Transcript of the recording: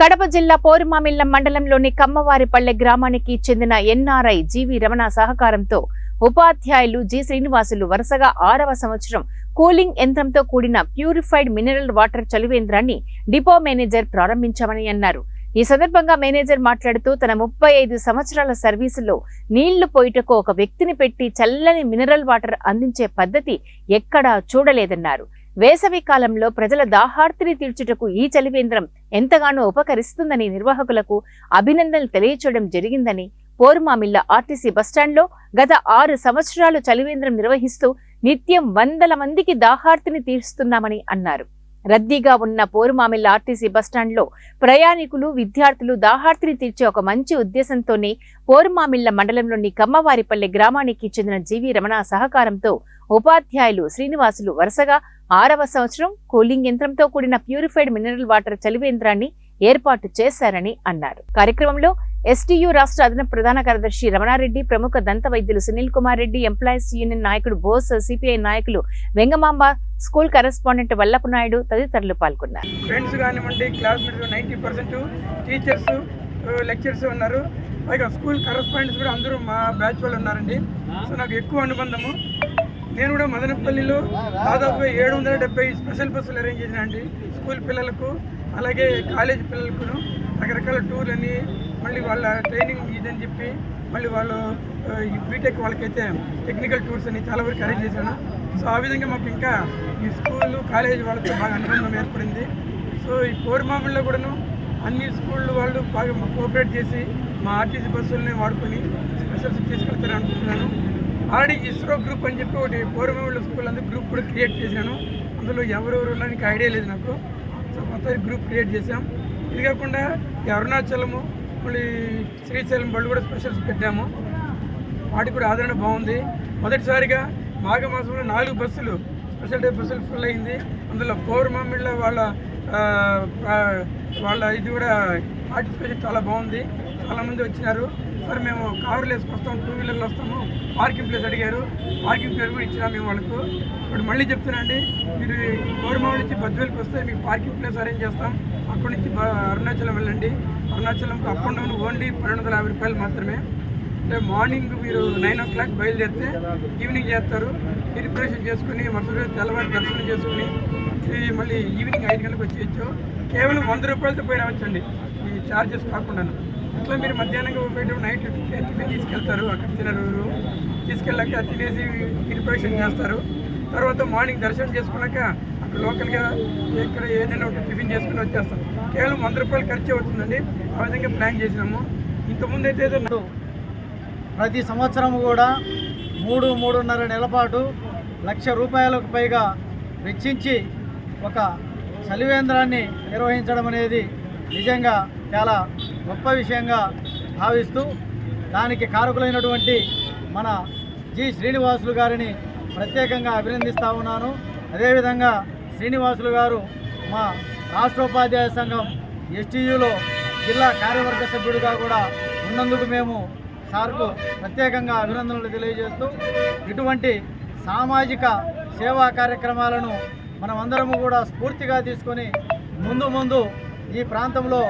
కడప జిల్లా పోరుమామిళ్ల మండలంలోని కమ్మవారిపల్లె గ్రామానికి చెందిన ఎన్ఆర్ఐ జీవి రమణ సహకారంతో ఉపాధ్యాయులు జి శ్రీనివాసులు వరుసగా 6వ సంవత్సరం కూలింగ్ యంత్రంతో కూడిన ప్యూరిఫైడ్ మినరల్ వాటర్ చలివేంద్రాన్ని డిపో మేనేజర్ ప్రారంభించామని అన్నారు. ఈ సందర్భంగా మేనేజర్ మాట్లాడుతూ తన 35 సంవత్సరాల సర్వీసులో నీళ్లు పోయిటకు ఒక వ్యక్తిని పెట్టి చల్లని మినరల్ వాటర్ అందించే పద్ధతి ఎక్కడా చూడలేదన్నారు. వేసవి కాలంలో ప్రజల దాహార్తిని తీర్చుటకు ఈ చలివేంద్రం ఎంతగానో ఉపకరిస్తుందని నిర్వాహకులకు అభినందనలు తెలియచేయడం జరిగిందని, పోరుమామిళ్ల ఆర్టీసీ బస్టాండ్లో గత 6 సంవత్సరాలు చలివేంద్రం నిర్వహిస్తూ నిత్యం వందల మందికి దాహార్తిని తీరుస్తున్నామని అన్నారు. రద్దీగా ఉన్న పోరుమామిళ్ల ఆర్టీసీ బస్టాండ్లో ప్రయాణికులు, విద్యార్థులు దాహార్తిని తీర్చే ఒక మంచి ఉద్దేశంతోనే పోరుమామిళ్ల మండలంలోని కమ్మవారిపల్లె గ్రామానికి చెందిన జీవి రమణ సహకారంతో ఉపాధ్యాయులు శ్రీనివాసులు వరుసగా 6వ సంవత్సరం కూలింగ్ యంత్రంతో కూడిన ప్యూరిఫైడ్ మినరల్ వాటర్ చలివేంద్రాన్ని ఏర్పాటు చేశారని అన్నారు. కార్యక్రమంలో ఎస్టీయూ రాష్ట్ర అదనపు ప్రధాన కార్యదర్శి రమణారెడ్డి, ప్రముఖ దంత వైద్యులు సునీల్ కుమార్ రెడ్డి, ఎంప్లాయీస్ యూనియన్ నాయకుడు బోస్, సిపిఐ నాయకులు వెంగమాంబ, స్కూల్ కరెస్పాండెంట్ వల్లపు నాయుడు తదితరులు పాల్గొన్నారు. ఫ్రెండ్స్ కానివ్వండి, క్లాస్మేట్స్ 90% టీచర్స్, లెక్చర్స్ ఉన్నారు. పైగా స్కూల్ కరెస్పాండెంట్స్ కూడా అందరూ మా బ్యాచ్ వాళ్ళు ఉన్నారండి. సో నాకు ఎక్కువ అనుబంధము. నేను కూడా మదనపల్లిలో దాదాపుగా 770 స్పెషల్ బస్సులు అరేంజ్ చేసిన అండి. స్కూల్ పిల్లలకు అలాగే కాలేజ్ పిల్లలకు రకరకాల టూర్లని, మళ్ళీ వాళ్ళ ట్రైనింగ్ ఇదని చెప్పి మళ్ళీ వాళ్ళు బీటెక్ వాళ్ళకైతే టెక్నికల్ టూర్స్ అని చాలా వరకు అరేంజ్ చేశాను. సో ఆ విధంగా మాకు ఇంకా ఈ స్కూలు కాలేజ్ వాళ్ళతో బాగా అనుబంధం ఏర్పడింది. సో ఈ పోరుమామిళ్లలో కూడాను అన్ని స్కూళ్ళు వాళ్ళు బాగా కోఆపరేట్ చేసి మా ఆర్టీసీ బస్సులని వాడుకొని స్పెషల్స్ తీసుకెళ్తారని అనుకుంటున్నాను. ఆల్రెడీ ఇస్రో గ్రూప్ అని చెప్పి ఒకటి పోరుమామిళ్ల స్కూల్ అందరూ గ్రూప్ కూడా క్రియేట్ చేశాను. అందులో ఎవరెవరు ఉన్నానికి ఐడియా లేదు నాకు. సో మొత్తం గ్రూప్ క్రియేట్ చేశాం. ఇది కాకుండా ఈ అరుణాచలము, మళ్ళీ శ్రీశైలం వాళ్ళు కూడా స్పెషల్స్ పెట్టాము. వాటికి కూడా ఆదరణ బాగుంది. మొదటిసారిగా మాఘమాసంలో 4 బస్సులు స్పెషల్ డే బస్సులు ఫుల్ అయింది. అందులో పోరుమామిళ్ల వాళ్ళ ఇది కూడా పార్టిసిపేషన్ చాలా బాగుంది. చాలామంది వచ్చినారు. సార్ మేము కారులు వేసుకొస్తాం, 2 వీలర్లు వస్తాము, పార్కింగ్ ప్లేస్ అడిగారు. పార్కింగ్ ప్లేస్ కూడా ఇచ్చినా మేము వాళ్ళకు. ఇప్పుడు మళ్ళీ చెప్తున్నాండి, మీరు పోరుమామిళ్ల నుంచి బద్వేలుకి వస్తే మీకు పార్కింగ్ ప్లేస్ అరేంజ్ చేస్తాం. అక్కడి నుంచి అరుణాచలం వెళ్ళండి. అరుణాచలంకి అప్ అండ్ డౌన్ ఓన్లీ 1250 రూపాయలు మాత్రమే. అంటే మార్నింగ్ మీరు 9 o'clock బయలుదేరితే ఈవినింగ్ చేస్తారు. ప్రిపరేషన్ చేసుకుని మరుసటి రోజు తెల్లవారి దర్శనం చేసుకుని మళ్ళీ ఈవినింగ్ 5 గంటలకు వచ్చేయచ్చు. కేవలం 100 రూపాయలతో పోయినా వచ్చండి, ఈ ఛార్జెస్ కాకుండాను. అట్లా మీరు మధ్యాహ్నంగా పోయేటప్పుడు నైట్ టిఫిన్ తీసుకెళ్తారు. అక్కడ తినరు, తీసుకెళ్ళాక తినేసి ప్రిపరేషన్ చేస్తారు. తర్వాత మార్నింగ్ దర్శనం చేసుకున్నాక అక్కడ లోకల్గా ఇక్కడ ఏదైనా ఒకటి టిఫిన్ చేసుకుని వచ్చేస్తాం. కేవలం 100 రూపాయలు ఖర్చు అవుతుందండి. ఆ విధంగా ప్లాన్ చేసినాము. ఇంతకుముందు అయితే ప్రతి సంవత్సరం కూడా 3-3.5 నెలల పాటు ₹1,00,000 పైగా వెచ్చించి ఒక చలివేంద్రాన్ని నిర్వహించడం అనేది నిజంగా చాలా గొప్ప విషయంగా భావిస్తూ దానికి కారకులైనటువంటి మన జి శ్రీనివాసులు గారిని ప్రత్యేకంగా అభినందిస్తూ ఉన్నాను. అదేవిధంగా శ్రీనివాసులు గారు మా రాష్ట్రోపాధ్యాయ సంఘం ఎస్టీయూలో జిల్లా కార్యవర్గ సభ్యుడిగా కూడా ఉన్నందుకు మేము సార్కు ప్రత్యేకంగా అభినందనలు తెలియజేస్తూ ఇటువంటి సామాజిక సేవా కార్యక్రమాలను మనమందరము కూడా స్ఫూర్తిగా తీసుకొని ముందు ఈ ప్రాంతంలో